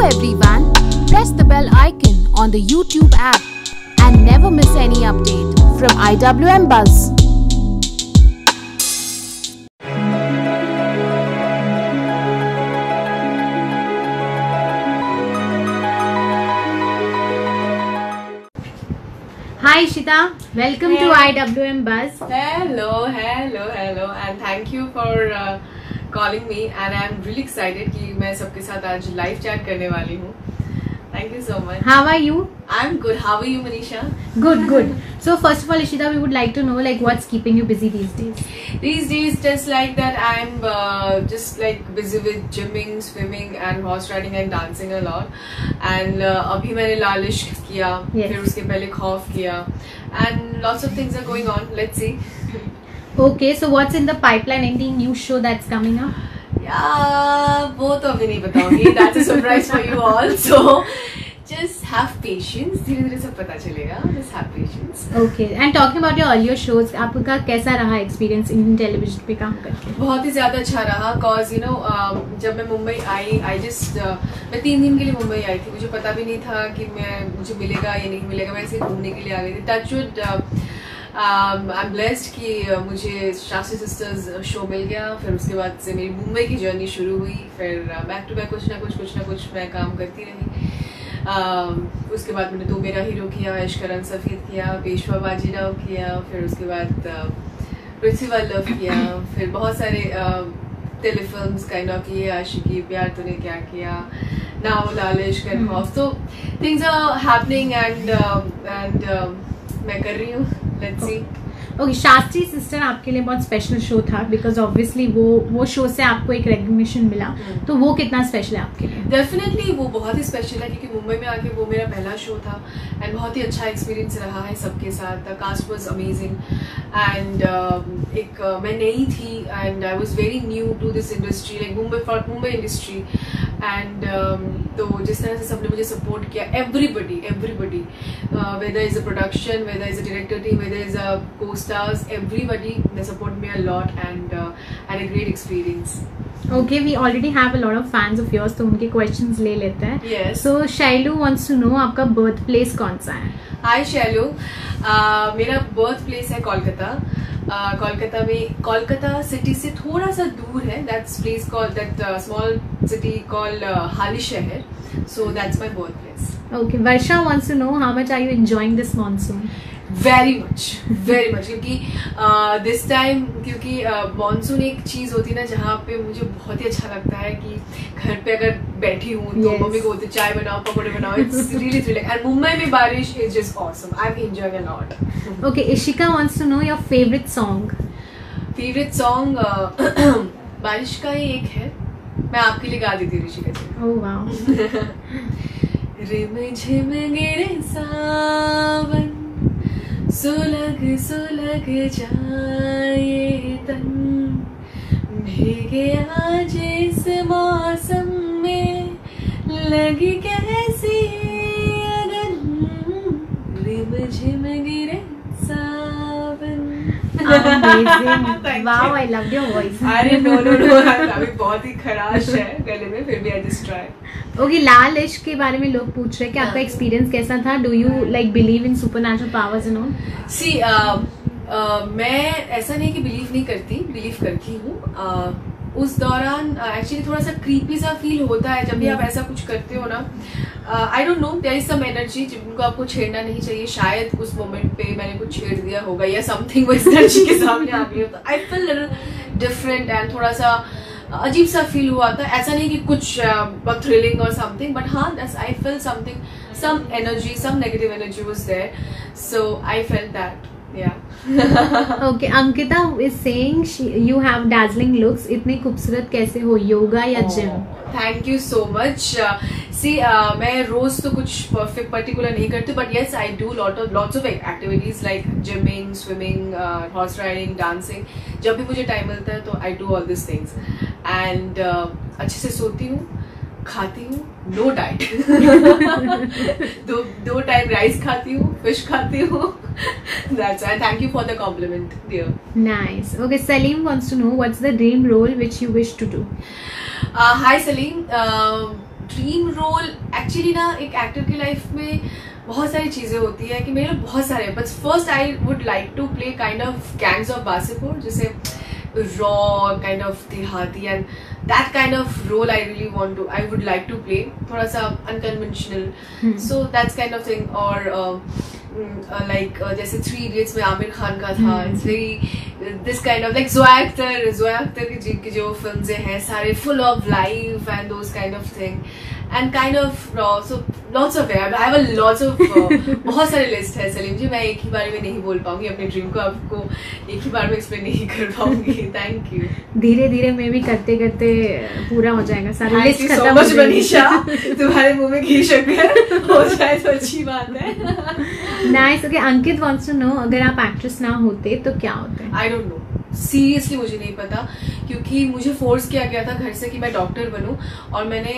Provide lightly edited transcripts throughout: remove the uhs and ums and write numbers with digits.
everyone, press the bell icon on the YouTube app and never miss any update from IWM Buzz. Hi Ishita, welcome to IWM Buzz. Hello, and thank you for calling me, and I'm really excited कि मैं सबके साथ आज live chat करने वाली हूँ. Thank you so much. How are you? I'm good. How are you, Manisha? Good. So first of all, Ishita, we would like to know what's keeping you busy these days. These days, just like that, I'm just busy with gymming, swimming, and horse riding and dancing a lot. And अभी मैंने लाल इश्क किया, फिर उसके पहले खौफ किया, and lots of things are going on. Let's see. Okay, so what's in the pipeline? Any new show that's coming up? Yeah, वो तो अभी नहीं बताऊंगी. That's a surprise for you all. So just have patience. धीरे-धीरे सब पता चलेगा. Just have patience. Okay. And talking about your earlier shows, आपका कैसा रहा experience Indian television पे काम करके? बहुत ही ज़्यादा अच्छा रहा. Cause you know जब मैं मुंबई आई, मैं 3 दिन के लिए मुंबई आई थी. मुझे पता भी नहीं था कि मुझे मिलेगा या नहीं मिलेगा. मैं ऐसे घूमने के लिए आ गई थी. Touchwood I'm blessed कि मुझे शास्त्री सिस्टर्स शो मिल गया. फिर उसके बाद से मेरी मुंबई की जर्नी शुरू हुई. फिर बैक टू बैक कुछ ना कुछ मैं काम करती रही. उसके बाद मैंने तो मेरा हीरो किया, इश्क रंग सफ़ेद किया, पेशवा बाजीराव किया, फिर उसके बाद पृथ्वी वल्लभ किया, फिर बहुत सारे टेलीफिल्म्स काइंड ऑफ किए, आशिकी, प्यार तूने क्या किया, नाव, लाल इश्क एंड खौफ. तो थिंग्स आर हैपनिंग एंड मैं कर रही हूँ. Let's see. Okay, Shastri sister आपके लिए बहुत स्पेशल शो था बिकॉज ऑब्वियसली वो शो से आपको एक रिकग्निशन मिला. तो वो कितना स्पेशल है आपके लिए? डेफिनेटली वो बहुत ही स्पेशल है क्योंकि मुंबई में आके वो मेरा पहला शो था एंड बहुत ही अच्छा एक्सपीरियंस रहा है सबके साथ. The cast was amazing and मैं नई थी and I was very new to this industry Mumbai industry and तो जिस तरह से सबने मुझे सपोर्ट किया, everybody whether is a production, whether is a director team, whether is a co-stars, everybody they support me a lot and had a great experience. Okay, we already have a lot of fans of yours, तो उनके questions ले लेते हैं. Yes. So Shailu wants to know आपका birth place कौन सा है? Hi Shailu, मेरा birth place है कोलकाता. कोलकाता सिटी से थोड़ा सा दूर है. That's place called small city called हाली शहर. So that's my birth place. Okay, Varsha wants to know how much are you enjoying this monsoon? Very much क्योंकि दिस टाइम क्योंकि मानसून एक चीज़ होती है ना जहाँ पे मुझे बहुत ही अच्छा लगता है कि घर पे अगर बैठी हूँ तो मम्मी को बोलते चाय बनाओ, पकौड़े बनाओ. It's really thrilling and Mumbai में बारिश is just awesome. I am enjoying a lot. Okay, Ishika wants to know your favourite song. बारिश का ही एक है, मैं आपके लिए गा देती हूँ ऋषिका जी. Oh wow. रिमझिम गिरे सावन, सुलग जाए तन, भीगे आज इस मौसम में लगी कैसी अगन, रिमझिम गिरे सावन. Amazing. Wow, I loved your voice. अरे no, अभी बहुत ही खराश है गले में, फिर भी I just try. Okay, लाल इश्क के बारे में लोग पूछ रहे हैं कि आपका एक्सपीरियंस कैसा था. Do you believe in supernatural powers and all? See मैं ऐसा नहीं कि बिलीव करती हूँ. उस दौरान एक्चुअली थोड़ा सा क्रीपी सा फील होता है जब भी आप ऐसा कुछ करते हो ना. I don't know, there is some energy जिनको आपको छेड़ना नहीं चाहिए. शायद उस मोमेंट पे मैंने कुछ छेड़ दिया होगा या समथिंग वो इस एनर्जी के सामने आ गई हो. तो I feel little different and थोड़ा सा अजीब सा फील हुआ था. ऐसा नहीं कि कुछ बहुत थ्रिलिंग और समथिंग, बट हाँ I feel something, some energy, some negative energy was there. So I felt that. Okay, Ankita is saying you have dazzling looks. इतनी खूबसूरत कैसे हो? योगा या gym? Thank you so much. मैं रोज तो कुछ परफेक्ट पर्टिकुलर नहीं करती, but yes I do lots of activities like gymming, swimming, horse riding, dancing. जब भी मुझे टाइम मिलता है तो I do all this things and अच्छे से सोती हूँ, खाती हूँ, नो डाइट. दो टाइम राइस खाती हूँ, फिश खाती हूँ. That's why. Thank you for the compliment, dear. Nice. Okay, Salim wants to know what's the dream role which you wish to do. Hi Salim. Dream role actually ना एक actor की life में बहुत सारी चीज़ें होती है कि मेरे लिए बहुत सारे, but first I would like to play kind of Gangs of Wasseypur, जैसे रॉ काइंड ऑफ देहाती, and that kind of role I would like to play, थोड़ा सा unconventional, so that's kind of thing. और लाइक जैसे 3 Idiots में आमिर खान का था, it's very this kind of like Zoya Akhtar की जो फिल्म्स हैं सारे full of life and those kind of thing, and kind of so lots of I have a lots of बहुत सारे लिस्ट है सलीम जी. मैं एक ही बार में नहीं बोल पाऊंगी अपने ड्रीम को, आपको एक ही बार में एक्सप्लेन नहीं कर पाऊंगी. Thank you. धीरे धीरे मैं भी करते करते पूरा हो जाएगा सारा लिस्ट खत्म. so much मनीषा, तुम्हारे मुंह में घी शक्कर हो जाए तो अच्छी बात है. Nice. Okay, Ankit wants to know, अगर आप एक्ट्रेस ना होते तो क्या होते? आई डोंट नो, सीरियसली मुझे नहीं पता, क्योंकि मुझे फोर्स किया गया था घर से कि मैं डॉक्टर बनूं, और मैंने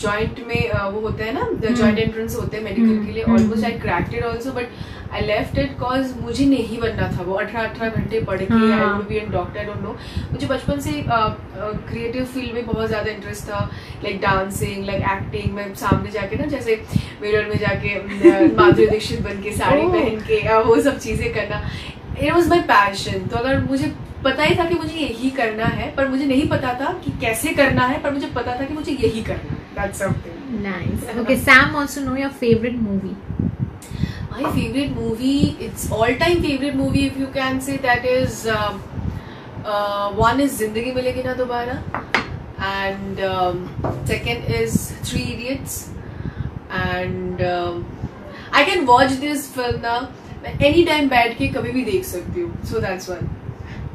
जॉइंट में वो होता है ना, जॉइंट एंट्रेंस होते हैं मेडिकल के लिए, almost I cracked it also, but I left it cause मुझे नहीं बनना था वो 18 घंटे पढ़ के I will be an doctor. I don't know, मुझे बचपन से क्रिएटिव फील्ड में बहुत ज्यादा इंटरेस्ट था, लाइक डांसिंग, लाइक एक्टिंग. मैं सामने जाके ना जैसे मिरर में जाके माधुरी दीक्षित बन के साड़ी पहन के वो सब चीजें करना, इट वॉज माई पैशन. तो अगर मुझे पता ही था कि मुझे यही करना है, पर मुझे नहीं पता था कि कैसे करना है, पर मुझे पता था कि मुझे यही करना है. That's something. Nice. Okay, Sam wants to know your favorite movie. My favorite movie, it's all-time favorite movie, if you can say, that is one is Zindagi Milegi Na Dobara, and second is 3 Idiots, and I can watch this film now any time बैठ के कभी भी देख सकती हूँ. So that's one.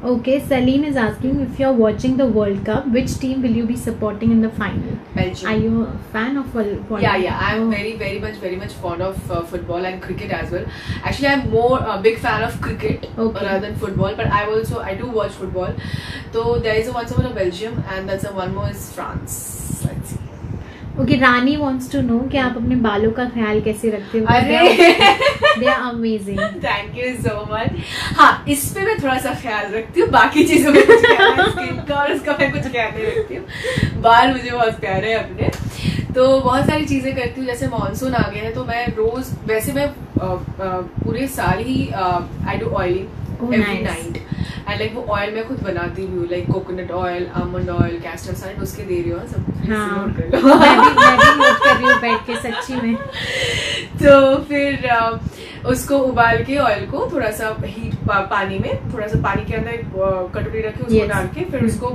Okay, Celine is asking, if you're watching the World Cup, which team will you be supporting in the final? Belgium. Are you a fan of football? Yeah. I'm very much fond of football and cricket as well. Actually, I'm more a big fan of cricket rather than football. But I do watch football. So there is one more of Belgium, and that's one more is France. Let's see. Okay, Rani wants to know कि आप अपने बालों का ख्याल कैसे रखते हो? They are amazing. Thank you so much. हाँ, इस पे मैं थोड़ा सा ख्याल रखती हूँ, बाकी चीजों में कुछ ख्याल नहीं, स्किन का और उसका मैं कुछ ख्याल नहीं रखती हूँ. बाल मुझे बहुत प्यारे हैं अपने, तो बहुत सारी चीजें करती हूँ. जैसे मानसून आ गया है तो मैं रोज, वैसे मैं पूरे साल ही I do oiling every night, and like वो ऑयल मैं खुद बनाती हूँ, like coconut oil, almond oil, castor side, उसके दे रही हूँ सब. हाँ, मैं भी नोट कर रही हूँ बैठ के सच्ची में. तो फिर उसको उबाल के ऑयल को थोड़ा सा हीट पानी में, थोड़ा सा पानी के अंदर एक कटोरी रखी, उसको डाल के फिर उसको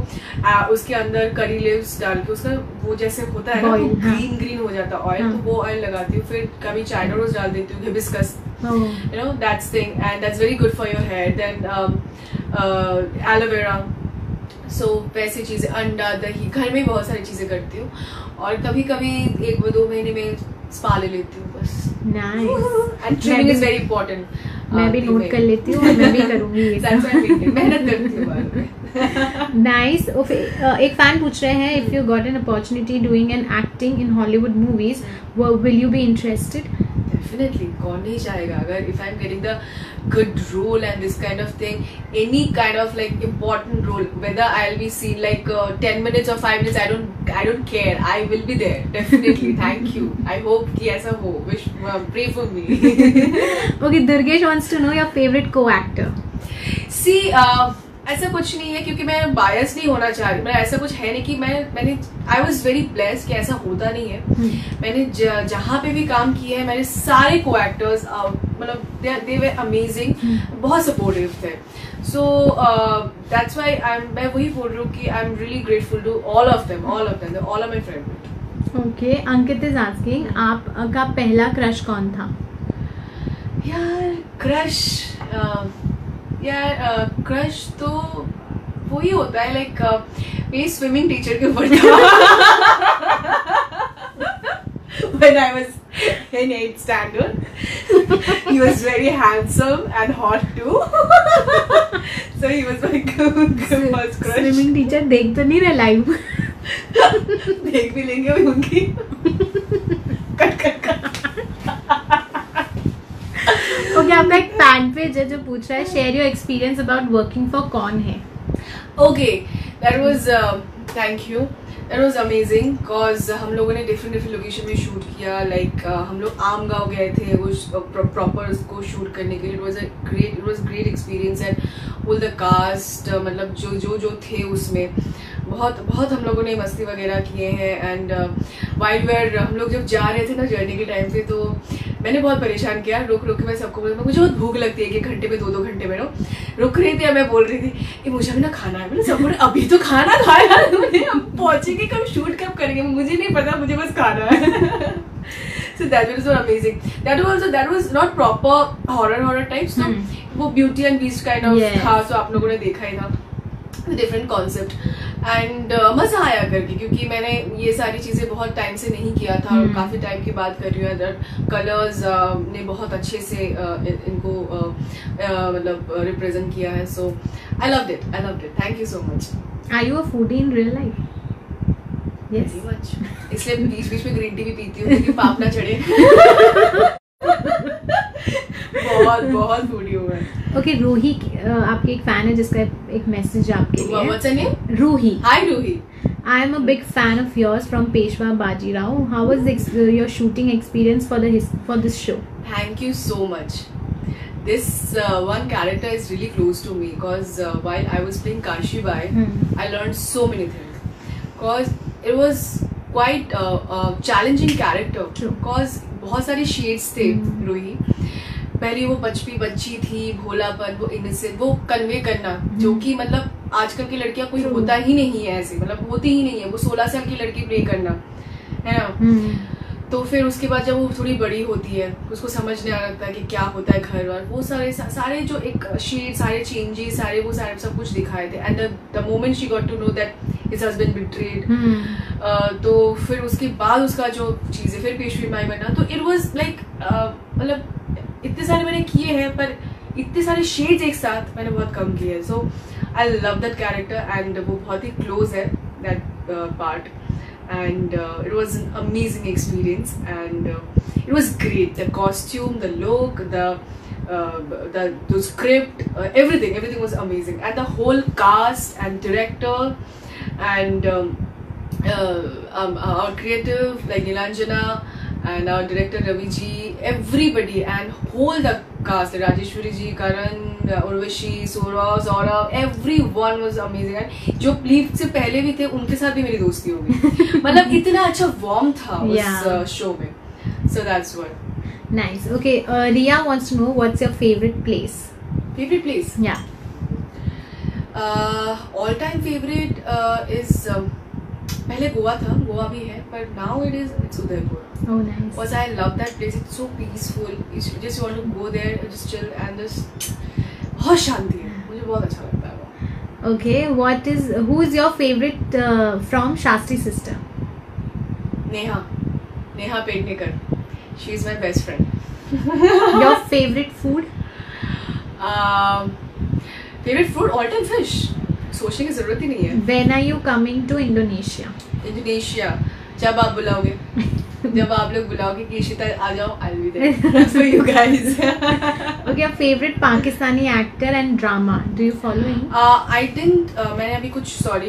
उसके अंदर करी लीव्स डाल के उसका वो जैसे होता है ना, तो ग्रीन हो जाता है ऑयल, तो वो ऑयल लगाती हूँ. फिर कभी चाइना रोज डाल देती हूँ, hibiscus, you know, that's thing, and that's very good for your hair. Then aloe vera. So वैसी चीजें, अंडा, दही, घर में बहुत सारी चीजें करती हूँ. और कभी कभी 1-2 महीने में स्पा ले लेती हूँ बस. Nice. And trimming is very important. मैं भी नोट कर लेती हूँ और मैं भी करूँगी ये सब. मेहनत करती हूँ बाल में. Nice. एक फैन पूछ रहे हैं, if you got an opportunity doing an acting in Hollywood movies, will you be interested? Definitely, कौन नहीं चाहेगा. अगर if I'm getting the good role and this kind of thing, any kind of like important role, whether I'll be seen like 10 minutes or 5 minutes, I don't care. I will be there definitely. Thank you. I hope कि ऐसा हो. Wish, pray for me. Okay, Durgesh wants to know your favorite co-actor. See, ऐसा कुछ नहीं है, क्योंकि मैं बायस नहीं होना चाह रही. मैं ऐसा कुछ है नहीं कि मैंने आई वॉज वेरी ब्लेस्ड कि ऐसा होता नहीं है. मैंने जहाँ पे भी काम किया है, मैंने सारे को एक्टर्स मतलब दे वर अमेजिंग, बहुत सपोर्टिव थे. सो दैट्स व्हाई मैं वही बोल रही हूँ कि I am really grateful to all of them, all are my favourite. Okay, Ankit is asking, आपका पहला क्रश कौन था? यार क्रश क्रश तो वही होता है, लाइक मेरी स्विमिंग टीचर के ऊपर था. When I was in 8th standard, he was very handsome and hot too. So he was my first crush. Swimming teacher देख तो नहीं रहे लाइव? देख भी लेंगे उनकी. ओके, आपका एक फैन पेज है जो पूछ रहा है, share your experience about working for कौन है. Okay, that was thank you. It was amazing cause हम लोगों ने different लोकेशन में शूट किया. Like हम लोग आम गाँव गए थे वो प्रॉपर उसको शूट करने के लिए. It was great experience and all the cast मतलब जो थे उसमें बहुत हम लोगों ने मस्ती वगैरह किए हैं. एंड वाइल्ड वेयर हम लोग जब जा रहे थे ना जर्नी के टाइम पे, तो मैंने बहुत परेशान किया. रुक के मैं सबको बोलती, मुझे बहुत भूख लगती है कि 1 घंटे में 2 घंटे में रुक रही थी. मैं बोल रही थी कि मुझे अभी ना खाना है. बोले सब बोले अभी तो खाना खाया तुमने, हम पहुंचेंगे कब, शूट कब करेंगे, मुझे नहीं पता, मुझे बस खाना है. So that was so amazing. That was not proper horror types. So वो Beauty and Beast kind of था. So आप लोगों ने देखा ही था. डिफरेंट कॉन्सेप्ट एंड मज़ा आया करके, क्योंकि मैंने ये सारी चीज़ें बहुत टाइम से नहीं किया था और काफ़ी टाइम की बात कर रही हूँ. कलर्स ने बहुत अच्छे से इनको मतलब रिप्रेजेंट किया है. So I loved it. Thank you so much. Are you a foodie in real life? Yes much. इसलिए बीच में ग्रीन टी भी पीती हूँ क्योंकि पाप ना चढ़े. बहुत फूडी हूँ मैं. ओके, रूही आपकी एक फैन है जिसका एक मैसेज आपके लिए. What's her name? Ruhi. Hi Ruhi. I am a big fan of yours from Peshwa Bajirao. How was your shooting experience for this show? Thank you so much. This one character is really close to me because while I was playing Kashi Bai, I learned so many things. Because it was quite a challenging character. Because बहुत सारे shades थे रूही. पहले वो बच्ची थी, भोलापन, वो innocent, वो convey करना जो कि मतलब आजकल की लड़कियां कोई होता ही नहीं है ऐसे, मतलब होती ही नहीं है. वो 16 साल की लड़की प्ले करना है ना. तो फिर उसके बाद जब वो थोड़ी बड़ी होती है उसको समझने आ लगता है कि क्या होता है घर वार. वो सारे जो एक शेड, सारे चेंजेस, सारे सब कुछ दिखाए थे. And the moment she got to know that his husband betrayed, तो फिर उसके बाद उसका जो चीज़ें फिर पेशवी माई बना. तो इट वाज लाइक मतलब इतने सारे मैंने किए हैं पर इतने सारे शेड्स एक साथ मैंने बहुत कम किए हैं. So I love that character and वो बहुत ही क्लोज है that part. And it was an amazing experience and it was great. The costume, the look, the script, everything was amazing. And the whole cast and director and our creative like Nilanjana and our director Ravi ji, everybody and whole the cast, Rajeshwari ji, Karan, Urvashi, Saurav, everyone was amazing. And जो leave से पहले भी थे उनके साथ भी मेरी दोस्ती हो गई. मतलब इतना अच्छा वार्म था उस शो में. So that's what. Nice. Okay, Riya wants to know what's your favorite place? Favorite place? Yeah. All time favorite is पहले गोवा था, गोवा भी है, पर now it's Udaipur. Oh, nice. Because I love that place. It's so peaceful. You just want to go there, just chill and just बहुत शांति है. मुझे बहुत अच्छा लगता है वो. Okay, who is your favorite from Shastri Sister? Neha Pednekar. She is my best friend. Your favorite food? Favorite food all time fish. सोचने की जरूरत ही नहीं है. When are you coming to Indonesia? Indonesia. जब आप बुलाओगे. जब आप लोग बुलाओगे कि इशिता आ जाओ, I'll be there for you guys. Okay, your favorite Pakistani actor and drama. Do you follow him? I didn't. मैंने अभी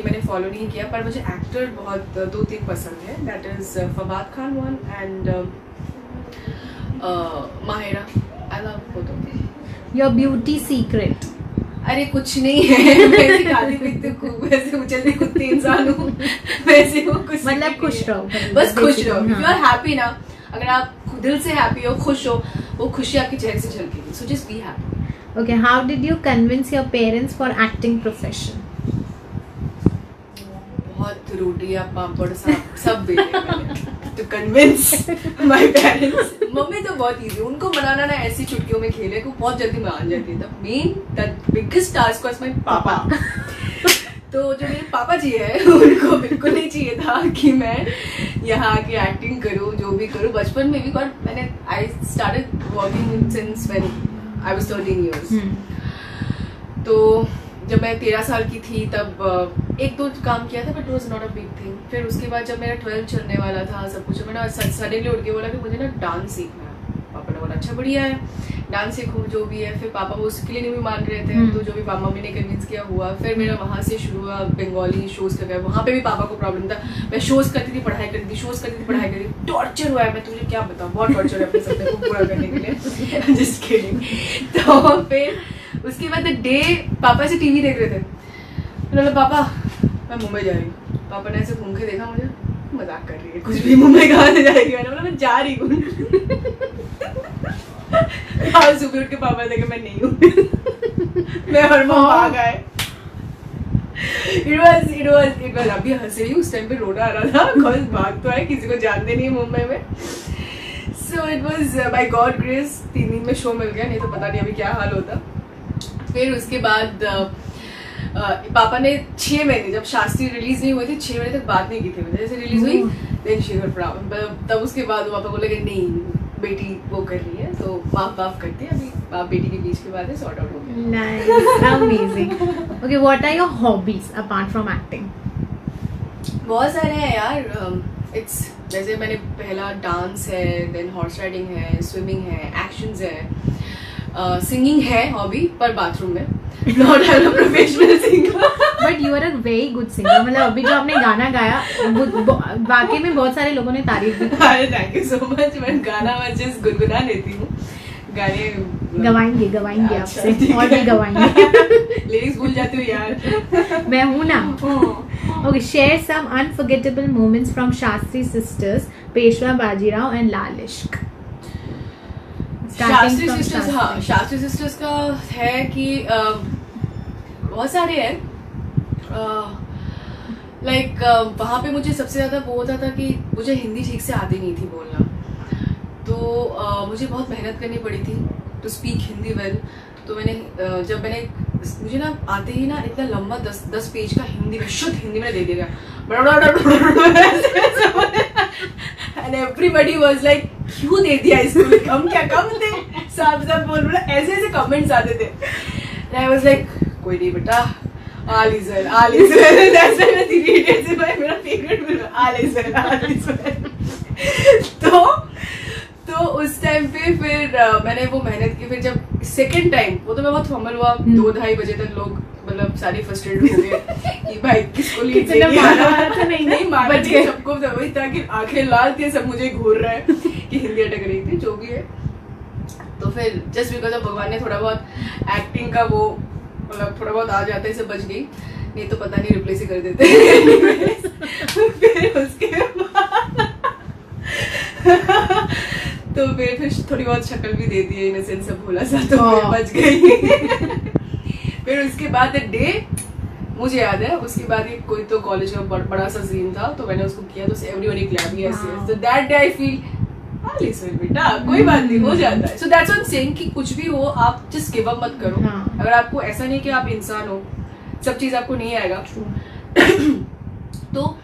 मैंने follow नहीं किया, पर मुझे actor बहुत 2-3 पसंद है. That is Fawad Khan one and Mahira. I love both of them. Your beauty secret? अरे कुछ नहीं है. वैसे खाती पीती वैसे उछलती कूदती इंसान हूँ. वैसे वो कुछ मतलब खुश रहो, बस खुश रहो. यू आर हैप्पी ना, अगर आप दिल से हैप्पी हो, खुश हो, वो खुशी आपके चेहरे से झलकेगी. So just be happy. Okay, how did you convince your parents for acting profession? बहुत रोटियां पापड़ सब बेले मैंने to convince my parents. Mummy तो बहुत easy, उनको बनाना ना ऐसी चुटकियों में खेले को बहुत जल्दी मान जाती है. The biggest task was my पापा. तो जो मेरे पापा जी है उनको बिल्कुल नहीं चाहिए था कि मैं यहाँ आके एक्टिंग करूँ, जो भी करूँ. बचपन में भी मैंने I started working since when I was 13 years. तो जब मैं 13 साल की थी तब 1-2 काम किया था, but was not a big thing. फिर उसके बाद जब मेरा 12 चलने वाला था सब कुछ, मैंने सडनली उठ के बोला कि मुझे ना डांस सीखना है. पापा ने बोला अच्छा बढ़िया है. डांस सीखूं जो भी है। फिर पापा वो उसके लिए नहीं भी मान रहे थे, तो जो भी पापा मम्मी ने कन्विंस किया हुआ। फिर मेरा वहाँ से शुरू हुआ बंगाली शोज़ का। वहाँ पे भी पापा को प्रॉब्लम था, मैं शोज़ करती थी पढ़ाई करती थी, शोज़ करती थी पढ़ाई करती थी। टॉर्चर हुआ है, मैं तुझे क्या बताऊँ, बहुत टॉर्चर है अपने सपने को पूरा करने के लिए। Just kidding. तो फिर उसके बाद डे पापा से टीवी देख रहे थे, बोला पापा मैं मुंबई जा रही हूँ। पापा ने ऐसे घूम के देखा मुझे, मजाक कर रही है कुछ भी, मुंबई कहाँ से जाएगी। मैंने बोला मैं जा रही हूँ। आज सुबह उठ के पापा देखे मैं नहीं हूँ। मैं हर माँ भाग आए। It was अभी हंस रही हूँ, उस टाइम पे रोना आ रहा था, बिकॉज भाग तो है, किसी को जानते नहीं है मुंबई में। So it was by God grace 3 दिन में शो मिल गया, नहीं तो पता नहीं अभी क्या हाल होता। फिर उसके बाद पापा ने 6 महीने, जब शास्त्री रिलीज नहीं हुई थी, 6 महीने तक बात नहीं की थी। जैसे रिलीज हुई देन शी वर प्राउड। तब उसके बाद पापा बोले कि नहीं बेटी वो कर रही है, तो माफ करते हैं, अभी बाप बेटी के बीच की बात है, सॉर्ट आउट हो गया। Nice, amazing. Okay, what are your hobbies apart from acting? बहुत सारे हैं यार। इट्स जैसे मैंने पहला डांस है, देन हॉर्स राइडिंग है, स्विमिंग है, एक्शंस है, सिंगिंग है हॉबी, पर बाथरूम में। Not I'm a professional singer. But you are a very good singer. मतलब अभी जो आपने गाना गाया, वाकई में बहुत सारे लोगों ने तारीफ की। अरे थैंक यू सो मच। मैं गाना मैं जस्ट गुनगुना लेती हूँ, गाने गवाएंगे आपसे, और भी गवाएंगे। लिरिक्स भूल जाती हूँ यार। मैं हूँ ना। Okay, share some unforgettable moments from Shastri sisters, Peshwa Bajirao and Lal Ishq. Shastri sisters, हाँ शास्त्री सिस्टर्स का है कि बहुत सारे हैं। लाइक वहाँ पे मुझे सबसे ज़्यादा वो होता था कि मुझे हिंदी ठीक से आती नहीं थी बोलना, तो मुझे बहुत मेहनत करनी पड़ी थी टू स्पीक हिंदी वेल। तो मैंने मुझे ना आते ही ना इतना लंबा 10 पेज का हिंदी में, शुद्ध हिंदी में दे दिया। And everybody was like, क्यों दे दिया इसको, कम दे, सब बोल ऐसे ऐसे कमेंट्स आते थे। And I was like, कोई नहीं बेटा, all is well. That's why मैं 3 Idiots से मेरा favourite film, all is well. तो उस टाइम पे फिर मैंने वो मेहनत की। फिर जब सेकंड टाइम, वो तो मैं बहुत फंबल हुआ, 2-2:30 बजे तक लोग मतलब सारे फ्रस्ट्रेटेड हो गए कि भाई किसको लीड नहीं मारा, सबको वही था कि आंखें लाल थी, सब मुझे घूर रहा है कि हिंदी अटक रही थी, जो भी है। तो फिर जस्ट बिकॉज ऑफ भगवान ने थोड़ा बहुत एक्टिंग का वो मतलब थोड़ा बहुत आ जाता है, से बच गई, नहीं तो पता नहीं रिप्लेस ही कर देते। फिर उसके बाद तो फिर थोड़ी बहुत शक्ल भी दे दी है, इन सेंस सब भोला सा, तो बच गई। फिर उसके बाद डे मुझे याद है, उसके बाद एक कोई तो कॉलेज का बड़ा सा सीन था, तो मैंने उसको किया, तो एवरीबॉडी क्लैप, यस यस। तो दैट डे आई फील बेटा कोई बात नहीं, हो जाता है। So that's what I am saying कि कुछ भी हो आप जस्ट गिव अप मत करो। अगर आपको ऐसा नहीं कि आप इंसान हो, सब चीज आपको नहीं आएगा, तो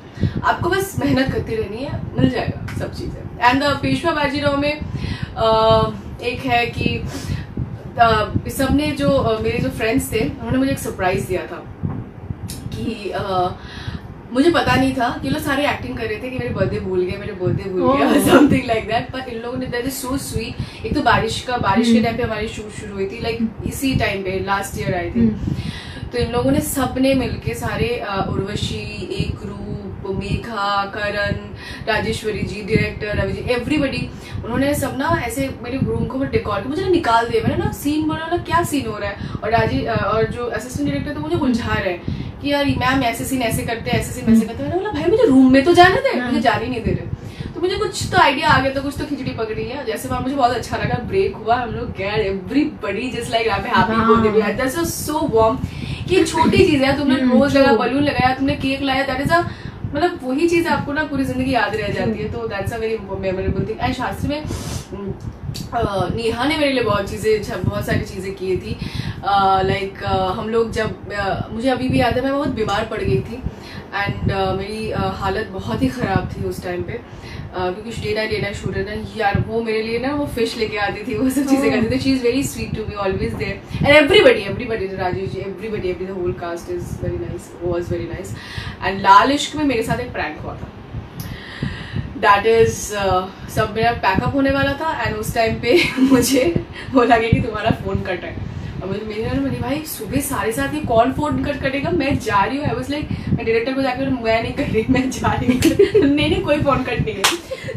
आपको बस मेहनत करती रहनी है, मिल जाएगा सब चीजें। एंड पेशवा बाजीराव में एक है कि सबने जो मेरे जो फ्रेंड्स थे, उन्होंने मुझे एक सरप्राइज दिया था कि मुझे पता नहीं था कि लोग सारे एक्टिंग कर रहे थे कि मेरे बर्थडे भूल गया समथिंग लाइक दैट। पर इन लोगों ने दैट इज सो स्वीट। एक तो बारिश के टाइम पे हमारी शूट शुरू हुई थी, लाइक इसी टाइम पे लास्ट ईयर आई थी। तो इन लोगों ने सबने मिलके सारे उर्वशी, एक रूप, मेघा, करण, राजेश्वरी जी, डायरेक्टर रवि जी, एवरीबडी, उन्होंने सब ना ऐसे मेरे रूम को डेकोर किया, मुझे ना निकाल दिया। मैंने ना सीन बोला ना क्या सीन हो रहा है, और जो असिस्टेंट डायरेक्टर तो मुझे उलझा रहे हैं कि यार मैम ऐसे सीन ऐसे करते हैं, ऐसे सीन ऐसे करते हैं। मैंने बोला भाई मुझे रूम में तो जाने दे, मुझे जाने नहीं दे रहे। तो मुझे कुछ तो आइडिया आ गया, तो कुछ तो खिचड़ी पकड़ी है। जैसे वहां मुझे बहुत अच्छा लगा, ब्रेक हुआ, हम लोग गए, everybody just like happy birthday, that's so warm. कि छोटी चीज है, तुमने रोज लगा, बलून लगाया, तुमने केक लाया, दैट इज अ मतलब वही चीज आपको ना पूरी जिंदगी याद रह जाती है। तो that's a very memorable thing. And Shastri में नेहा ने मेरे लिए बहुत सारी चीजें की थी। लाइक हम लोग जब मुझे अभी भी याद है, मैं बहुत बीमार पड़ गई थी एंड मेरी हालत बहुत ही खराब थी उस टाइम पे, क्योंकि डे नाइट शूट है यार। वो मेरे लिए ना वो फिश लेके आती थी, वो सब चीजें करती थी। She is very sweet to me, always there. And everybody Rajesh ji, everybody the whole cast is very nice, was very nice. And Laal Ishq में मेरे साथ एक प्रैंक हुआ था। दैट इज सब मेरा पैकअप होने वाला था एंड उस टाइम पे मुझे बोला गया कि तुम्हारा फोन कट है। और मुझे मेरे भाई सुबह 7:30 ये कौन फोन कटेगा, मैं जा रही हूँ। आई वाज लाइक, मैं डायरेक्टर को जाकर मैं नहीं कर रही, मैं जा रही हूँ। नहीं कोई फोन कट नहीं है।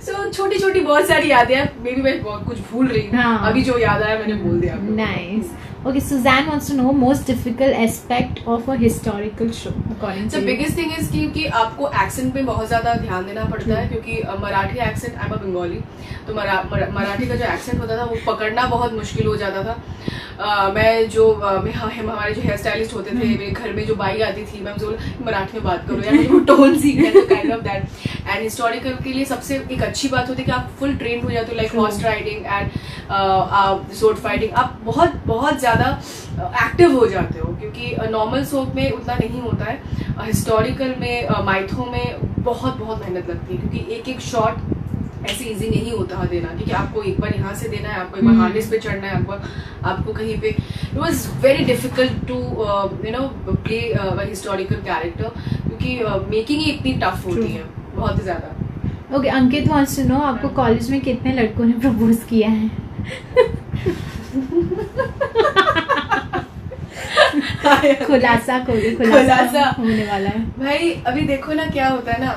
सो छोटी छोटी बहुत सारी यादें हैं, मे बी मैं बहुत कुछ भूल रही हूँ। हाँ. अभी जो याद आया मैंने बोल दिया। Nice. Okay, Suzanne wants to know most difficult aspect of a historical show according to you. The biggest thing is कि आपको एक्सेंट पे बहुत ज़्यादा ध्यान देना पड़ता है, क्योंकि Marathi accent, I am a Bengali, तो मराठी का जो एक्सेंट होता था वो पकड़ना बहुत मुश्किल हो जाता था। मैं जो हमारे जो हेयर स्टाइलिस्ट होते थे, मेरे घर में जो बाई आती थी, मैं उनसे मराठी में बात करो यार, मुझे वो टोन सीखना है, तो kind of that. And historical के लिए सबसे एक अच्छी बात होती है कि आप फुल ट्रेन हो जाते हो, like horse riding and sword fighting, आप बहुत बहुत ज़्यादा एक्टिव हो जाते हो, क्योंकि नॉर्मल सोप में उतना नहीं होता है। हिस्टोरिकल में, माइथो में बहुत बहुत मेहनत लगती है, क्योंकि एक एक शॉट ऐसे इजी नहीं होता है देना, क्योंकि आपको एक बार यहाँ से देना है, आपको एक बार हार्नेस पे चढ़ना है, आपको कहीं पे। It was very difficult to play historical character, क्योंकि मेकिंग ही इतनी टफ होती है, बहुत ही ज्यादा। Okay, Ankit wants to no आपको कॉलेज में कितने लड़कों ने प्रपोज किया है? खुलासा होने वाला है भाई। अभी देखो ना क्या होता है ना,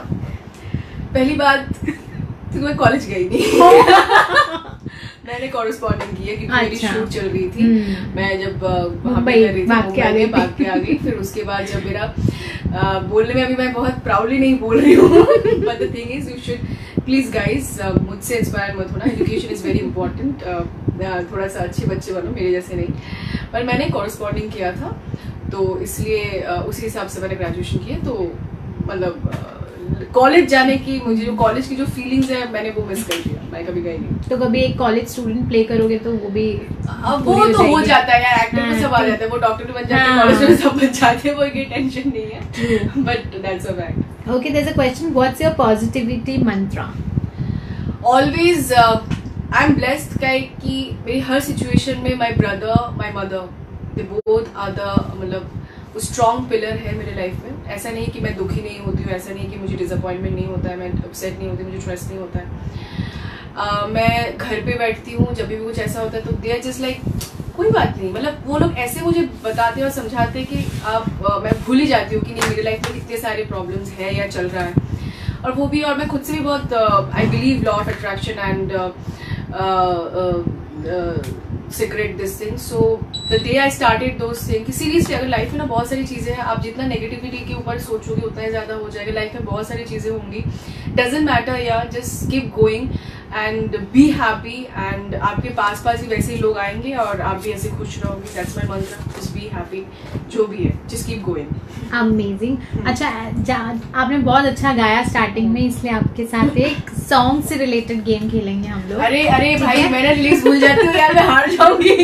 पहली बात तो मैं कॉलेज गई नहीं। मैंने कॉरेस्पॉन्डिंग की है, क्योंकि मेरी शूट चल रही थी। मैं जब वहाँ पे कर रही थी, मुंबई भाग के आ गई। फिर उसके बाद जब मेरा बोलने में, अभी मैं बहुत प्राउडली नहीं बोल रही हूँ, but the thing is you should please guys मुझसे इंस्पायर मत होना, एजुकेशन इज वेरी इंपॉर्टेंट। थोड़ा सा अच्छे बच्चे बनो, मेरे जैसे नहीं। पर मैंने कॉरेस्पॉन्डिंग किया था, तो इसलिए उसी हिसाब से मैंने ग्रेजुएशन किया। तो मतलब कॉलेज जाने की, मुझे जो कॉलेज की जो फीलिंग्स है, मैंने वो मिस कर दिया, मैं कभी गई नहीं। तो कभी एक कॉलेज स्टूडेंट प्ले करोगे तो वो भी वो तो हो जाता है यार, एक्टर में सब आ जाता है, वो डॉक्टर बन जाते हैं, कॉलेज में सब बन जाते हैं, वो कोई टेंशन नहीं है। But that's a fact. Okay, there is a question, what's your positivity mantra? Always I am blessed कि मेरी हर सिचुएशन में my brother, my mother, they both are the, मतलब स्ट्रॉन्ग पिलर है मेरे लाइफ में। ऐसा नहीं कि मैं दुखी नहीं होती हूँ, ऐसा नहीं कि मुझे डिसअपॉइंटमेंट नहीं होता है, मैं अपसेट नहीं होती, मुझे स्ट्रेस नहीं होता है। मैं घर पे बैठती हूँ, जब भी कुछ ऐसा होता है तो दे आर जस्ट लाइक कोई बात नहीं, मतलब वो लोग ऐसे मुझे बताते हैं और समझाते हैं कि आप मैं भूल ही जाती हूँ कि नहीं, मेरे लाइफ में कितने सारे प्रॉब्लम्स है या चल रहा है। और वो भी, और मैं खुद से भी बहुत I believe law of attraction and secret this thing. So the day I started those thing कि सीरियसली अगर लाइफ में ना बहुत सारी चीज़ें हैं, आप जितना नेगेटिविटी के ऊपर सोचोगे उतना ही ज़्यादा हो जाएगा। लाइफ में बहुत सारी चीज़ें होंगी, डजेंट मैटर यार, just keep going and be happy. And आपके पास ही वैसे ही लोग आएंगे और आप भी ऐसे खुश रहोगे। दैट्स माय मंत्र, जस्ट बी हैप्पी, जो भी है जस्ट कीप गोइंग। अमेजिंग। अच्छा, आपने बहुत अच्छा गाया स्टार्टिंग में, इसलिए आपके साथ एक सॉन्ग से रिलेटेड गेम खेलेंगे हम लोग। अरे भाई, मैंने लिरिक्स भूल जाती हूँ यार, मैं हार जाऊंगी।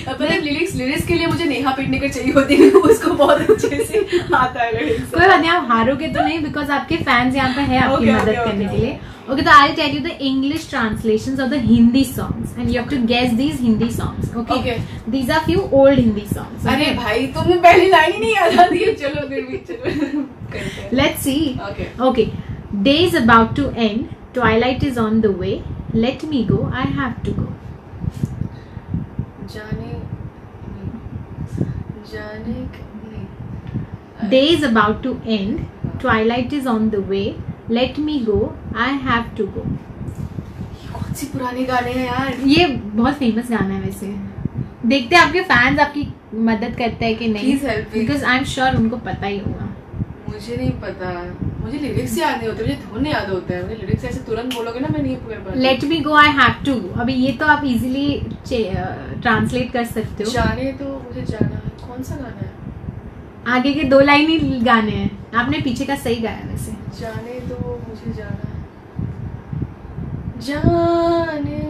मतलब लिरिक्स के लिए मुझे नेहा पेटनेकर चाहिए होती है, उसको बहुत अच्छे से आता है लिरिक्स। कोई बात नहीं, आप हारोगे तो नहीं, बिकॉज आपके फैंस यहाँ पे है आपकी मदद करने के लिए। Okay, so I'll tell you the English translations of the Hindi songs, and you have to guess these Hindi songs. Okay. These are few old Hindi songs. अरे भाई, तुम्हें पहली लाइन ही नहीं याद आती है। चलो फिर भी चलो। Let's see. Okay. Day is about to end. Twilight is on the way. Let me go. I have to go. जाने Day is about to end. Twilight is on the way. Let me go, I have to go. कौन सी पुराने गाने हैं यार? ये बहुत famous गाना है वैसे। देखते हैं आपके फैंस आपकी मदद करते हैं कि नहीं, बिकॉज आई एम श्योर उनको पता ही होगा। मुझे नहीं पता, मुझे लिरिक्स याद नहीं होते, मुझे धुन याद होता है। मुझे लिरिक्स ऐसे तुरंत बोलोगे ना, मैं नहीं कर पाती। Let me go, I have to, अभी ये तो आप इजीली ट्रांसलेट कर सकते हो। जाने तो मुझे जाना है, कौन सा गाना है? आगे के 2 लाइन ही गाने हैं, आपने पीछे का सही गाया वैसे। जाने दो मुझे जाना है, जाने।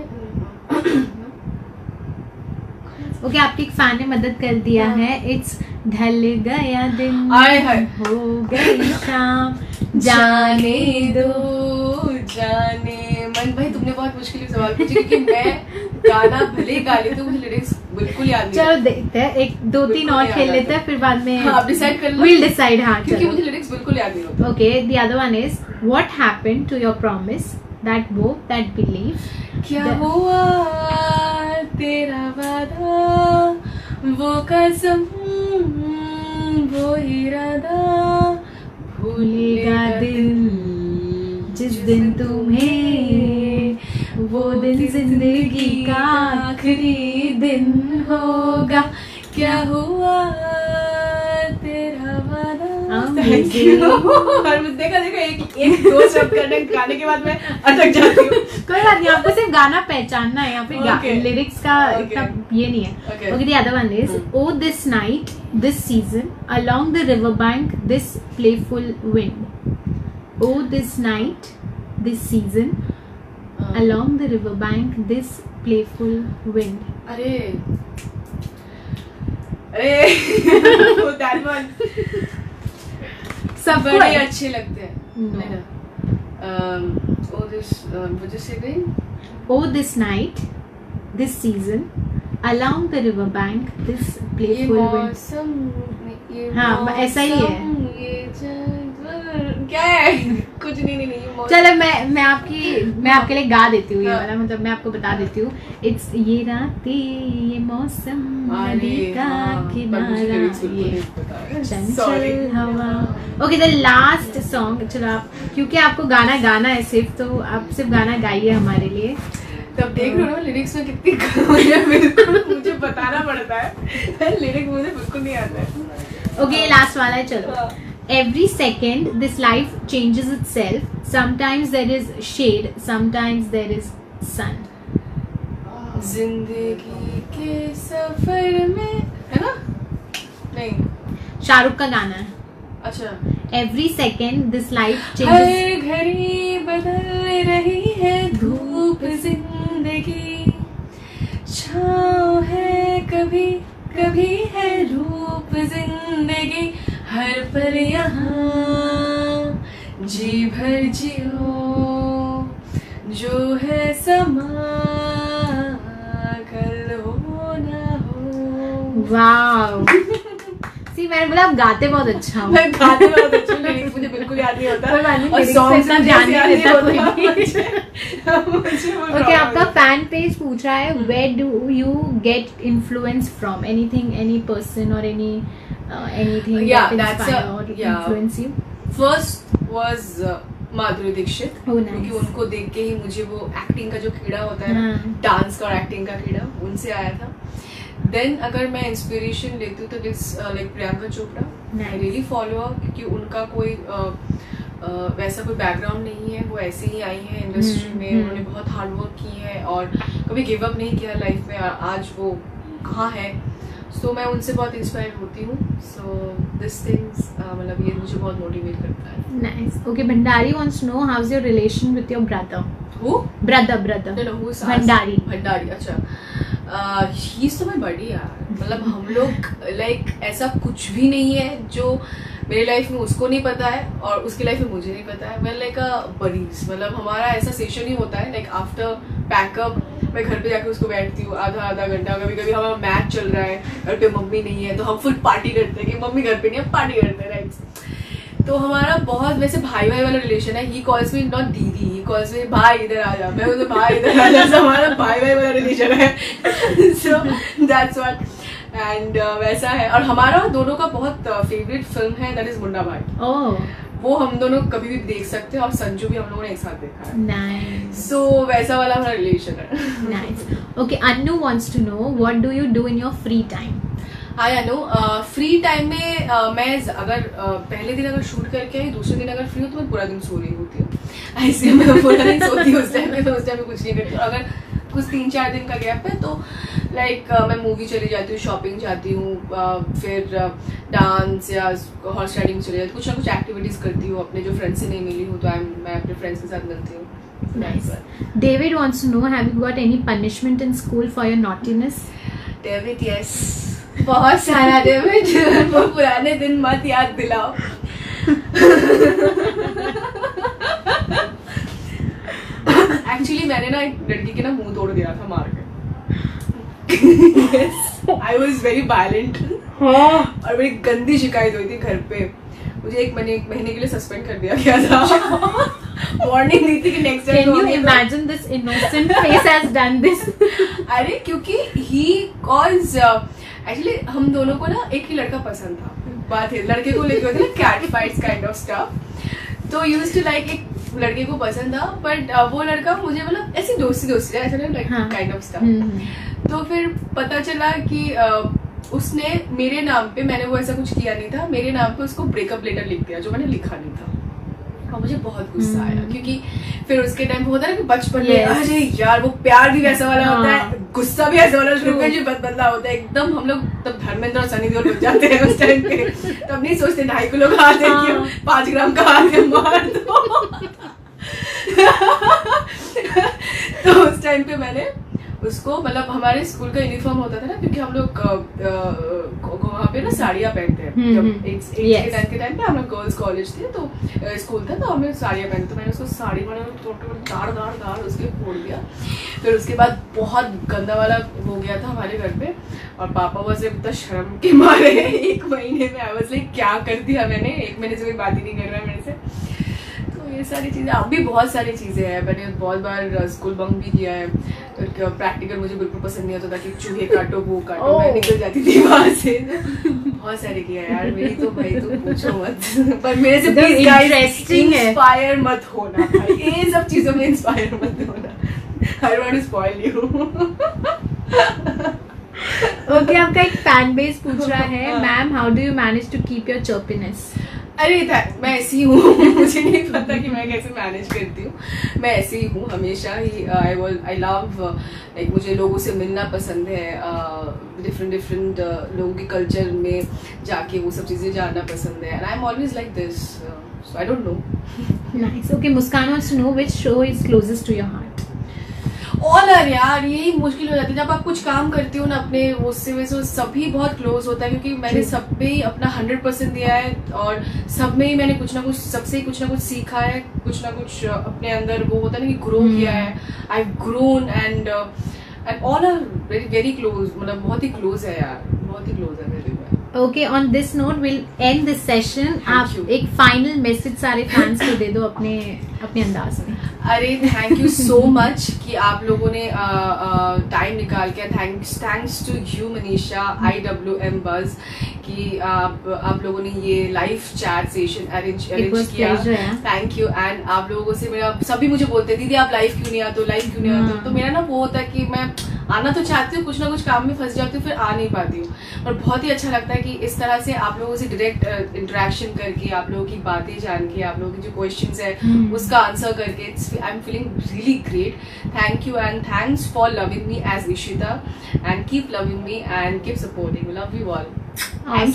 ओके, आपके एक फैन ने मदद कर दिया है। इट्स ढल गया दिन, हो गई शाम, जाने दो जाने मन। भाई तुमने बहुत मुश्किल सवाल पूछे, क्योंकि मैं गाना भले गा लेती हूँ, मुझे लिरिक्स बिल्कुल याद नहीं। चलो देखते हैं, एक 2-3 और खेल लेते हैं, फिर बाद में आप डिसाइड कर लो। We'll decide, हाँ, क्योंकि मुझे लिरिक्स बिल्कुल याद नहीं होता। Okay, the other one is what happened to your promise that hope, that belief. क्या हुआ तेरा वादा, वो कसम, वो इरादा, भूलेगा दिल जिस दिन तुम्हें, वो दिन जिंदगी का आखिरी दिन होगा। क्या हुआ तेरा वादा। Thank you. और देखा एक दो शब्द गाने के बाद मैं अटक जाती हूँ। कोई बात नहीं, आपको सिर्फ गाना पहचानना है, यहाँ पे लिरिक्स का इतना ये नहीं है। Okay, the other one is, oh this night, this season, along the river bank, this playful wind. Oh this night, this season, along the river bank, this playful wind. अरे that one सब बड़े अच्छे लगते हैं। No. Oh this what you say again? Oh this night, this season, along the river bank, this playful wind. हाँ, ऐसा ही है। क्या है? कुछ नहीं। चलो मैं आपके लिए गा देती हूँ ये वाला, मतलब मैं आपको बता देती हूँ। इट्स ये रातें, ये मौसम, नदी का किनारा, ये चंचल हवा। Okay, the last song. चलो आप, क्योंकि आपको गाना है सिर्फ, तो आप सिर्फ गाना गाइए हमारे लिए। तब देख रहे हो ना लिरिक्स में कितनी मुझे बताना पड़ता है, लिरिक्स मुझे बिल्कुल नहीं आता है। ओके, लास्ट वाला है। चलो। Every second this life changes itself. Sometimes there is shade, sometimes there is sun. जिंदगी के सफर में, है ना? नहीं, शाहरुख का गाना है। अच्छा। Every second this life changes. हर घड़ी बदल रही है धूप जिंदगी, छाँव है कभी कभी है रूप जिंदगी, हर पल यहाँ जी भर जियो, जो है समा कल हो ना हो। वाव, सी मैंने बोला आप गाते बहुत अच्छा हो। मैं गाते बहुत अच्छा, लिरिक्स मुझे बिल्कुल याद नहीं होता, और सॉन्ग से ध्यान नहीं देता कोई भी। ओके, आपका फैन पेज पूछ रहा है, where do you get influence from? Anything, any person or anything that inspire or influence you? First was Madhuri Dixit, Oh, nice. क्योंकि उनको देख के ही मुझे वो एक्टिंग का जो कीड़ा होता है, डांस का और एक्टिंग का कीड़ा, उनसे आया था। देन अगर मैं इंस्पिरेशन लेती हूँ तो it's like Priyanka Chopra. I really follow up, क्योंकि उनका कोई वैसा कोई बैकग्राउंड नहीं है, वो ऐसे ही आई है इंडस्ट्री में, उन्होंने बहुत हार्ड वर्क की है और कभी गिव अप नहीं किया लाइफ में, और आज वो कहाँ है। सो मैं उनसे बहुत इंस्पायर होती हूँ। सो दिस थिंग्स मतलब ये मुझे बहुत मोटिवेट करता है। Nice. Okay, Bhandari wants to know how is your relation with your brother? Who? Brother Bhandari. अच्छा, ही तो मैं बड़ी यार, मतलब हम लोग लाइक ऐसा कुछ भी नहीं है जो मेरी लाइफ में उसको नहीं पता है और उसकी लाइफ में मुझे नहीं पता है। मैं लाइक अ बडीज, मतलब हमारा ऐसा सेशन ही होता है लाइक आफ्टर पैकअप मैं घर पे जाके उसको बैठती हूँ आधा घंटा। कभी कभी हमारा मैच चल रहा है और कोई मम्मी नहीं है तो हम फुल पार्टी करते हैं कि मम्मी घर पे नहीं है, पार्टी करते हैं, राइट। तो हमारा बहुत वैसे भाई भाई वाला रिलेशन है। ही कॉल्स मी नॉट दीदी, ही कॉल्स मी भाई इधर आ जा, मैं उसे भाई इधर आ जा, हमारा भाई भाई वाला रिलेशन है। सो दैट्स व्हाट, एंड वैसा है। और हमारा दोनों का बहुत फेवरेट फिल्म है, दैट इज मुन्ना भाई। वो हम दोनों कभी भी देख सकते हैं और संजू भी हम लोगों ने एक साथ देखा है। नाइस। सो वैसा वाला हमारा रिलेशन है। Nice. Okay, Annu wants to know what do you do in your free time? Hi Anu, free time में मैं अगर पहले दिन अगर शूट करके आई, दूसरे दिन अगर फ्री हूँ तो मैं पूरा दिन सो रही होती हूँ। ऐसे मैं पूरा दिन सोती हूँ उस टाइम में, तो उस टाइम में कुछ नहीं करती हूँ। अगर कुछ 3-4 दिन का गैप है तो लाइक मैं मूवी चली जाती हूँ, शॉपिंग जाती हूँ, फिर डांस या हॉर्स राइडिंग चली जाती हूँ, कुछ ना कुछ एक्टिविटीज करती हूँ। अपने जो फ्रेंड्स से नहीं मिली हूँ तो मैं अपने फ्रेंड्स के साथ मिलती हूँ। David wants to know, have you got any punishment in school for your naughtiness? David, yes, बहुत सारा डेविड। वो पुराने दिन मत याद दिलाओ। एक्चुअली मैंने ना एक लड़की के ना मुंह तोड़ दिया था मार के। आई वॉज वेरी वायलेंट और बड़ी गंदी शिकायत हुई थी घर पे। मुझे एक महीने के लिए सस्पेंड कर दिया गया था। वार्निंग दी थी कि next time. Can you imagine this innocent face has done this? अरे क्योंकि he cause एक्चुअली हम दोनों को ना एक ही लड़का पसंद था, बात है लड़के को लेके होते ना cat fights kind of stuff, तो यूज्ड टू लाइक एक लड़के को पसंद था, बट वो लड़का मुझे मतलब ऐसी दोस्ती ऐसा लाइक काइंड ऑफ स्टफ। तो फिर पता चला कि उसने मेरे नाम पे, मैंने वो ऐसा कुछ किया नहीं था, मेरे नाम पे उसको ब्रेकअप लेटर लिख दिया जो मैंने लिखा नहीं था। और मुझे बहुत गुस्सा आया क्योंकि फिर उसके टाइम होता है ना कि बचपन में अरे यार वो प्यार भी वैसा वाला होता है, गुस्सा भी ऐसा वाला, रिवेंज भी बदला होता है एकदम। हम लोग तब धर्मेंद्र और सनी देओल बन जाते हैं उस टाइम पे, तब नहीं सोचते 2.5 किलो का हाथ है कि 5 ग्राम का हाथ है मार दो। तो उस टाइम पे मैंने उसको, मतलब हमारे स्कूल का यूनिफॉर्म होता था ना, क्योंकि हम लोग वहाँ पे ना साड़ियाँ पहनते हैं, जब 8th के 10th के टाइम पे हम लोग गर्ल्स कॉलेज थे तो स्कूल था, तो हमें साड़ियाँ पहनते, तो मैंने उसको साड़ी दाड़ उसके फोड़ दिया। फिर उसके बाद बहुत गंदा वाला हो गया था हमारे घर पे, और पापा वैसे इतना शर्म के मारे 1 महीने में आई वाज लाइक क्या कर दिया मैंने, 1 महीने से कोई बात ही नहीं कर रहा है मेरे से। ये सारी चीजें, अब भी बहुत सारी चीजें हैं, मैंने बहुत बार स्कूल बंक भी किया है, तो प्रैक्टिकल मुझे बिल्कुल पसंद नहीं होता था कि चूहे काटो वो काटो, मैं निकल जाती थी वहां से। बहुत सारे किया है यार, मेरी तो भाई तो पूछो मत। पर मेरे से प्लीज गाइस इंस्पायर मत होना भाई, ये सब चीजों में इंस्पायर मत होना, I don't want to spoil you. Okay, आपका एक फैन बेस पूछ रहा है, ma'am how do you manage to keep your chirpiness? अरे मैं ऐसी हूँ, मुझे नहीं पता कि मैं कैसे मैनेज करती हूँ, मैं ऐसी ही हूँ हमेशा ही। आई लव लाइक मुझे लोगों से मिलना पसंद है, डिफरेंट लोगों के कल्चर में जाके वो सब चीज़ें जानना पसंद है, and I am always like this, so I don't know. Nice. Okay, Muskan wants to know which show is closest to your heart? Honour यार, यही मुश्किल हो जाती है जब आप कुछ काम करती हो ना अपने, उससे वैसे सभी बहुत क्लोज होता है, क्योंकि मैंने सब पे ही अपना 100% दिया है, और सब में ही मैंने कुछ ना कुछ, सबसे ही कुछ ना कुछ सीखा है, कुछ ना कुछ अपने अंदर वो होता है ना कि ग्रो किया है। I grown and all are very very close, मतलब बहुत ही क्लोज है यार, बहुत ही क्लोज है मेरे लिए। Okay, on this note will and this session. आप एक फाइनल मैसेज सारे फैंस को दे दो अपने अंदाज में। अरे थैंक यू सो मच कि आप लोगों ने टाइम निकाल के, thanks to you Manisha IWM buzz कि आप लोगों ने ये लाइव चैट सेशन अरेंज किया, थैंक यू। एंड आप लोगों से मेरा, सभी मुझे बोलते दीदी आप लाइव क्यों नहीं आते, तो मेरा ना वो होता है कि मैं आना तो चाहती हूँ, कुछ ना कुछ काम में फंस जाती हूँ, फिर आ नहीं पाती हूँ, और बहुत ही अच्छा लगता है कि इस तरह से आप लोगों से डायरेक्ट इंटरेक्शन करके, आप लोगों की बातें जान के, आप लोगों की जो क्वेश्चंस है उसका आंसर करके, I am feeling really great. Thank you and thanks for loving me as Ishita, and keep loving me and keep supporting, love you all.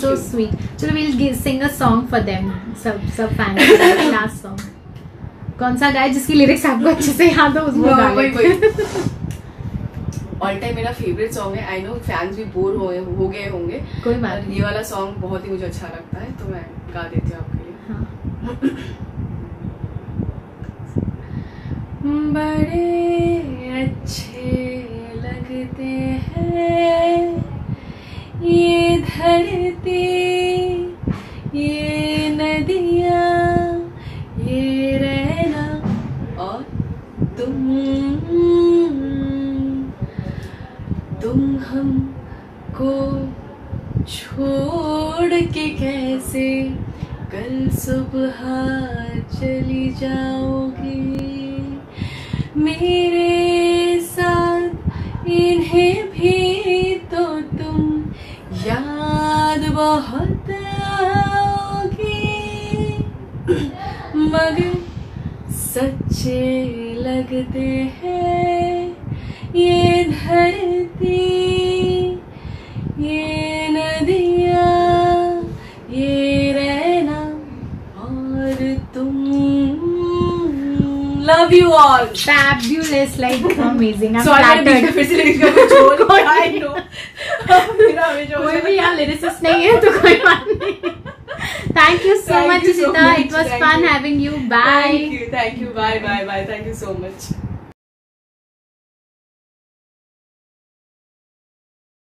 So sweet. चलो we'll sing a song for them, सब fan. Last song कौन सा गाए जिसकी lyrics आपको अच्छे से याद हो, उसको गाओ। ऑल टाइम मेरा फेवरेट सॉन्ग है, आई नो फैंस भी बोर हो गए होंगे, कोई बात नहीं, ये वाला सॉन्ग बहुत ही मुझे अच्छा लगता है, तो मैं गा देती हूँ आपके लिए। हाँ। बड़े अच्छे लगते हैं ये धरती, ये नदियाँ, ये रहना और तुम हमको छोड़ के कैसे कल सुबह चली जाओगी, मेरे साथ इन्हें भी तो तुम याद बहुत आओगी, मगर सच्चे लगते हैं ये धरती, ये नदियाँ, ये रहना और तुम। Love you all. Fabulous, like amazing. I'm Sorry, flattered. फिर से lyrics का कुछ और I know. कोई भी यहाँ lyricist नहीं है तो कोई बात नहीं। Thank you so much, Ishita. It was fun having you. Bye. Thank you. Bye. Thank you so much.